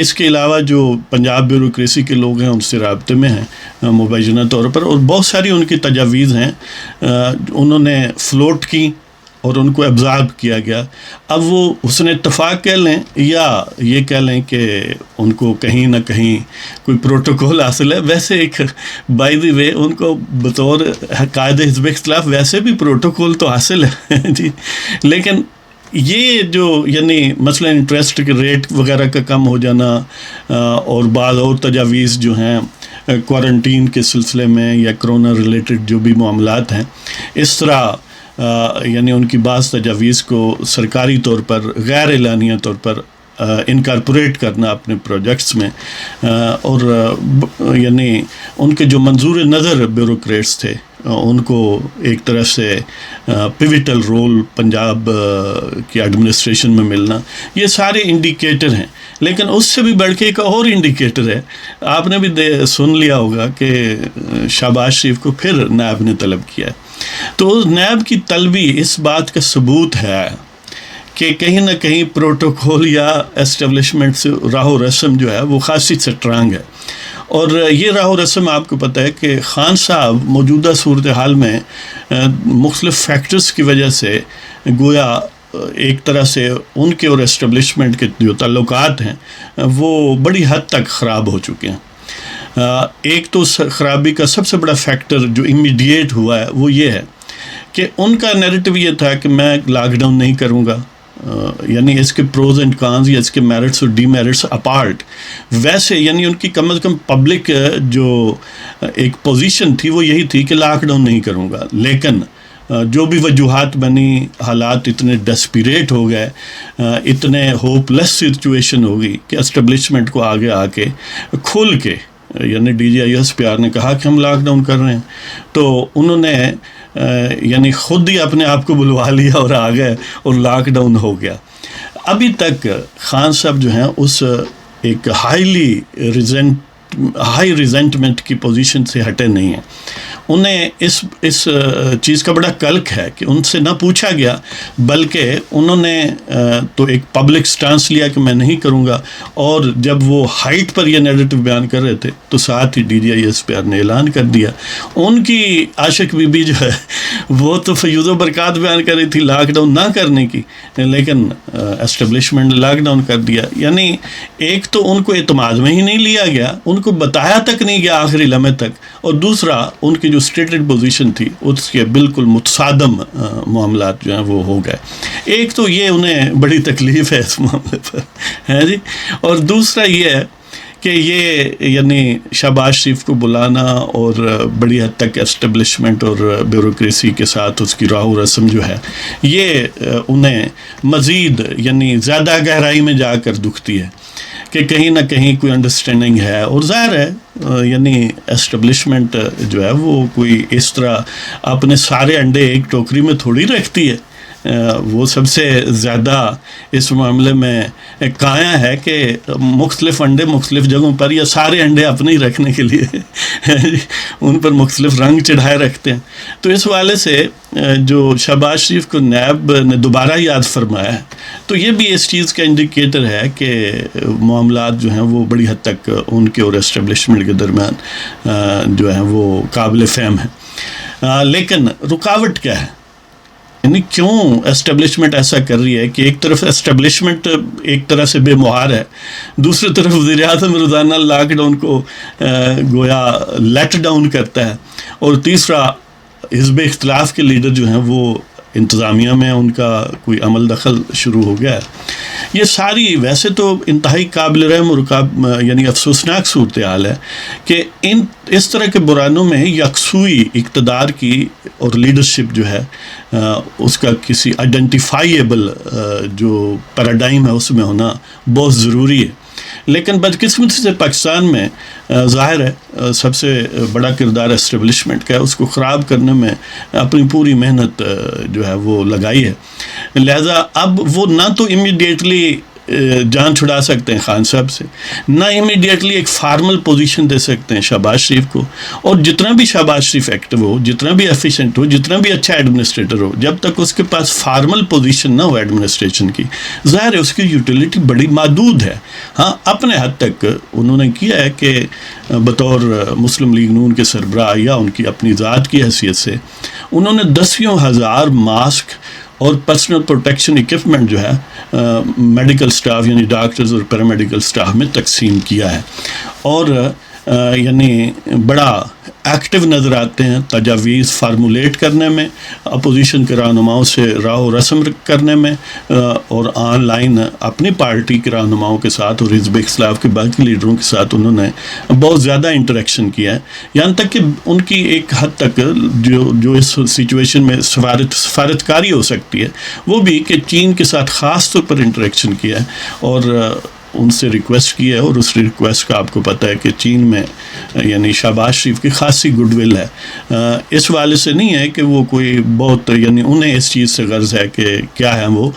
اس کے علاوہ جو پنجاب بیوروکریسی کے لوگ ہیں ان سے رابطے میں ہیں مبینہ طور پر، اور بہت ساری ان کی تجاویز ہیں انہوں نے فلوٹ کی اور ان کو ابزارب کیا گیا۔ اب وہ حسن اتفاق کہہ لیں یا یہ کہہ لیں کہ ان کو کہیں نہ کہیں کوئی پروٹوکول حاصل ہے، ویسے ایک بائی دی وے ان کو بطور قائد حزب اختلاف ویسے بھی پروٹوکول تو حاصل ہے جی، لیکن یہ جو یعنی مثلا انٹرسٹ کے ریٹ وغیرہ کا کم ہو جانا اور بعض اور تجاویز جو ہیں کوارنٹین کے سلسلے میں یا کرونا ریلیٹڈ جو بھی معاملات ہیں، اس طرح یعنی ان کی بعض تجاویز کو سرکاری طور پر غیر اعلانیہ طور پر انکارپوریٹ کرنا اپنے پروجیکٹس میں، اور یعنی ان کے جو منظور نظر بیوروکریٹس تھے ان کو ایک طرح سے پیوٹل رول پنجاب کی ایڈمنسٹریشن میں ملنا، یہ سارے انڈیکیٹر ہیں۔ لیکن اس سے بھی بڑھ کے ایک اور انڈیکیٹر ہے، آپ نے بھی سن لیا ہوگا کہ شہباز شریف کو پھر نائب نے طلب کیا ہے، تو نیب کی طلبی اس بات کا ثبوت ہے کہ کہیں نہ کہیں پروٹوکول یا اسٹیبلشمنٹ سے راہ و رسم جو ہے وہ خاصی اسٹرانگ ہے۔ اور یہ راہ و رسم آپ کو پتہ ہے کہ خان صاحب موجودہ صورتحال میں مختلف فیکٹرز کی وجہ سے گویا ایک طرح سے ان کے اور اسٹیبلشمنٹ کے جو تعلقات ہیں وہ بڑی حد تک خراب ہو چکے ہیں۔ ایک تو خرابی کا سب سے بڑا فیکٹر جو امیڈیٹ ہوا ہے وہ یہ ہے کہ ان کا نیریٹو یہ تھا کہ میں لاک ڈاؤن نہیں کروں گا، یعنی اس کے پروز اینڈ کانز یا اس کے میرٹس اور ڈی میرٹس اپارٹ، ویسے یعنی ان کی کم از کم پبلک جو ایک پوزیشن تھی وہ یہی تھی کہ لاک ڈاؤن نہیں کروں گا، لیکن جو بھی وجوہات بنی، حالات اتنے ڈسپریٹ ہو گئے، اتنے ہوپ لیس سچویشن ہو گئی کہ اسٹیبلشمنٹ کو آگے آ کے کھول کے یعنی D G I S P R نے کہا کہ ہم لاک ڈاؤن کر رہے ہیں، تو انہوں نے یعنی خود ہی اپنے آپ کو بلوا لیا اور آ گئے اور لاک ڈاؤن ہو گیا۔ ابھی تک خان صاحب جو ہیں اس ایک ہائی ریزنٹمنٹ کی پوزیشن سے ہٹے نہیں ہیں۔ انہیں اس چیز کا بڑا کلک ہے کہ ان سے نہ پوچھا گیا، بلکہ انہوں نے تو ایک پبلک سٹانس لیا کہ میں نہیں کروں گا، اور جب وہ ہائٹ پر یہ نیریٹو بیان کر رہے تھے تو ساتھ ہی D G I S P R نے اعلان کر دیا۔ ان کی عاشق بی بی جو ہے وہ تو فیوز و برکات بیان کر رہی تھی لاک ڈاؤن نہ کرنے کی، لیکن اسٹیبلشمنٹ نے لاک ڈاؤن کر دیا۔ یعنی ایک تو ان کو اعتماد میں ہی نہیں لیا گیا، ان کو بتایا تک نہیں گیا آخری لمحے تک، اور دوسرا ان کی جو اسٹیٹڈ پوزیشن تھی اس کے بالکل متصادم معاملات جو ہیں وہ ہو گئے۔ ایک تو یہ انہیں بڑی تکلیف ہے اس معاملے پر ہے جی، اور دوسرا یہ ہے کہ یہ یعنی شہباز شریف کو بلانا اور بڑی حد تک اسٹیبلشمنٹ اور بیوروکریسی کے ساتھ اس کی راہ و رسم جو ہے یہ انہیں مزید یعنی زیادہ گہرائی میں جا کر دکھتی ہے کہ کہیں نہ کہیں کوئی انڈرسٹینڈنگ ہے، اور ظاہر ہے یعنی اسٹیبلشمنٹ جو ہے وہ کوئی اس طرح اپنے سارے انڈے ایک ٹوکری میں تھوڑی رکھتی ہے، وہ سب سے زیادہ اس معاملے میں قائم ہے کہ مختلف انڈے مختلف جگہوں پر یا سارے انڈے اپنے ہی رکھنے کے لیے ان پر مختلف رنگ چڑھائے رکھتے ہیں۔ تو اس والے سے جو شہباز شریف کو نیب نے دوبارہ یاد فرمایا ہے تو یہ بھی اس چیز کا انڈیکیٹر ہے کہ معاملات جو ہیں وہ بڑی حد تک ان کے اور اسٹیبلشمنٹ کے درمیان جو ہیں وہ قابل فہم ہیں۔ لیکن رکاوٹ کیا ہے؟ یعنی کیوں اسٹیبلشمنٹ ایسا کر رہی ہے کہ ایک طرف اسٹیبلشمنٹ ایک طرح سے بے مہار ہے، دوسری طرف وزیر اعظم روزانہ لاک ڈاؤن کو گویا لیٹ ڈاؤن کرتا ہے، اور تیسرا حزب اختلاف کے لیڈر جو ہیں وہ انتظامیہ میں ان کا کوئی عمل دخل شروع ہو گیا ہے۔ یہ ساری ویسے تو انتہائی قابل رحم اور یعنی افسوسناک صورتحال ہے کہ اس طرح کے بحرانوں میں یکسوئی اقتدار کی اور لیڈرشپ جو ہے اس کا کسی آئیڈینٹیفائیبل جو پیراڈائم ہے اس میں ہونا بہت ضروری ہے۔ لیکن بدقسمتی سے پاکستان میں ظاہر ہے سب سے بڑا کردار اسٹیبلشمنٹ کا ہے، اس کو خراب کرنے میں اپنی پوری محنت جو ہے وہ لگائی ہے، لہذا اب وہ نہ تو امیڈیٹلی جان چھڑا سکتے ہیں خان صاحب سے، نہ امیڈیٹلی ایک فارمل پوزیشن دے سکتے ہیں شہباز شریف کو. اور جتنا بھی شہباز شریف ایکٹیو ہو، جتنا بھی ایفیشینٹ ہو، جتنا بھی اچھا ایڈمنسٹریٹر ہو، جب تک اس کے پاس فارمل پوزیشن نہ ہو ایڈمنسٹریشن کی، ظاہر ہے اس کی یوٹیلیٹی بڑی محدود ہے. ہاں اپنے حد تک انہوں نے کیا ہے کہ بطور مسلم لیگ نون کے سربراہ یا ان کی اپنی ذات کی حیثیت سے انہوں نے 10,000 ماسک اور پرسنل پروٹیکشن اکوپمنٹ جو ہے میڈیکل سٹاف یعنی ڈاکٹرز اور پیرامیڈیکل سٹاف میں تقسیم کیا ہے، اور یعنی بڑا ایکٹیو نظر آتے ہیں تجاویز فارمولیٹ کرنے میں، اپوزیشن کے رہنماؤں سے راہ و رسم کرنے میں، اور آن لائن اپنی پارٹی کے رہنماؤں کے ساتھ اور حزب اختلاف کے باقی لیڈروں کے ساتھ انہوں نے بہت زیادہ انٹریکشن کیا ہے. یہاں تک کہ ان کی ایک حد تک جو اس سچویشن میں سفارتکاری ہو سکتی ہے وہ بھی کہ چین کے ساتھ خاص طور پر انٹریکشن کیا ہے اور ان سے ریکویسٹ کی ہے. اور اس ریکویسٹ کا آپ کو پتہ ہے کہ چین میں یعنی شہباز شریف کی خاصی گڈ ول ہے، اس والے سے نہیں ہے کہ وہ کوئی بہت یعنی انہیں اس چیز سے غرض ہے کہ کیا ہے وہ،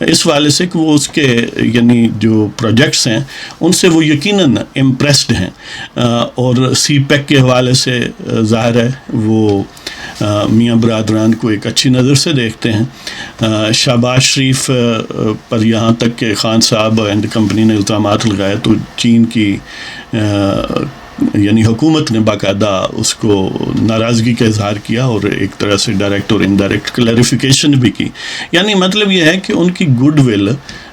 اس والے سے کہ وہ اس کے یعنی جو پروجیکٹس ہیں ان سے وہ یقیناً امپریسڈ ہیں، اور سی پیک کے حوالے سے ظاہر ہے وہ میاں برادران کو ایک اچھی نظر سے دیکھتے ہیں. شہباز شریف پر یہاں تک کہ خان صاحب اینڈ کمپنی نے الزامات لگائے تو چین کی یعنی حکومت نے باقاعدہ اس کو ناراضگی کا اظہار کیا اور ایک طرح سے ڈائریکٹ اور انڈائریکٹ کلیریفیکیشن بھی کی. یعنی مطلب یہ ہے کہ ان کی گڈ ول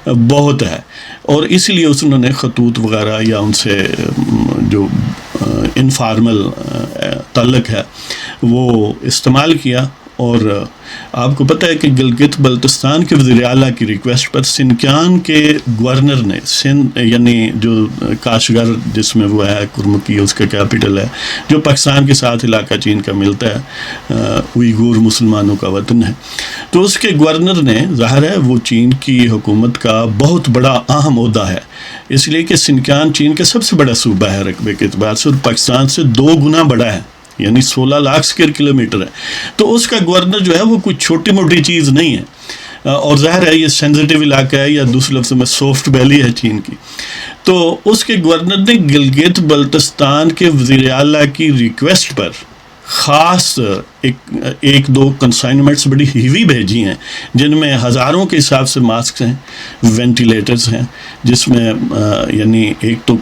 بہت ہے، اور اسی لیے انہوں نے خطوط وغیرہ یا ان سے جو انفارمل تعلق ہے وہ استعمال کیا. اور آپ کو پتہ ہے کہ گلگت بلتستان کے وزیر اعلیٰ کی ریکویسٹ پر سنکیان کے گورنر نے سندھ یعنی جو کاشغر جس میں وہ ہے کرمکی اس کا کیپٹل ہے، جو پاکستان کے ساتھ علاقہ چین کا ملتا ہے، اوئیغور مسلمانوں کا وطن ہے، تو اس کے گورنر نے ظاہر ہے وہ چین کی حکومت کا بہت بڑا اہم عہدہ ہے، اس لیے کہ سنکیان چین کا سب سے بڑا صوبہ ہے رقبے کے اعتبار سے اور پاکستان سے 2 گنا بڑا ہے، یعنی 16 لاکھ اسکوائر کلومیٹر ہے. تو اس کا گورنر جو ہے وہ کوئی چھوٹی موٹی چیز نہیں ہے، اور ظاہر ہے یہ سینسٹیو علاقہ ہے یا دوسرے لفظ میں سافٹ ویلی ہے چین کی. تو اس کے گورنر نے گلگت بلتستان کے وزیر اعلیٰ کی ریکویسٹ پر خاص ایک دو کنسائنمنٹس بڑی ہیوی بھیجی ہیں، جن میں ہزاروں کے حساب سے ماسک ہیں، وینٹیلیٹرز ہیں، جس میں یعنی ایک تو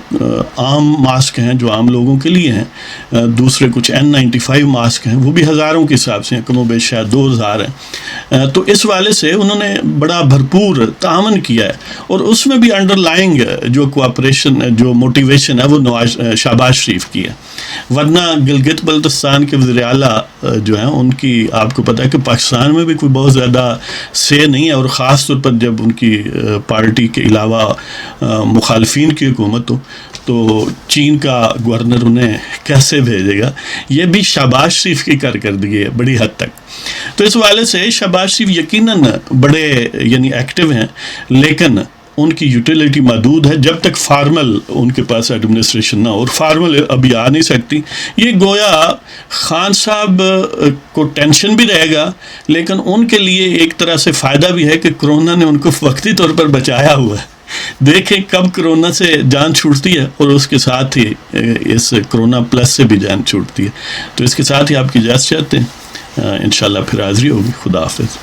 عام ماسک ہیں جو عام لوگوں کے لیے ہیں، دوسرے کچھ N95 ماسک ہیں وہ بھی ہزاروں کے حساب سے ہیں، کم و بیش شاید 2000 ہیں. تو اس والے سے انہوں نے بڑا بھرپور تعاون کیا ہے، اور اس میں بھی انڈر لائنگ جو کوآپریشن جو موٹیویشن ہے وہ شہباز شریف کی ہے. ورنہ گلگت بلتستان کے وزیر اعلیٰ جو ہیں ان کی آپ کو پتہ ہے کہ پاکستان میں بھی کوئی بہت زیادہ سے نہیں ہے، اور خاص طور پر جب ان کی پارٹی کے علاوہ مخالفین کی حکومت ہو تو چین کا گورنر انہیں کیسے بھیجے گا. یہ بھی شہباز شریف کی کارکردگی ہے بڑی حد تک. تو اس والے سے شہباز شریف یقیناً بڑے یعنی ایکٹیو ہیں، لیکن ان کی یوٹیلیٹی محدود ہے جب تک فارمل ان کے پاس ایڈمنسٹریشن نہ ہو، اور فارمل ابھی آ نہیں سکتی. یہ گویا خان صاحب کو ٹینشن بھی رہے گا، لیکن ان کے لیے ایک طرح سے فائدہ بھی ہے کہ کرونا نے ان کو وقتی طور پر بچایا ہوا ہے. دیکھیں کب کرونا سے جان چھوٹتی ہے اور اس کے ساتھ ہی اس کرونا پلس سے بھی جان چھوٹتی ہے. تو اس کے ساتھ ہی آپ کی اجازت چاہتے ہیں، انشاءاللہ پھر حاضری ہوگی. خدا حافظ.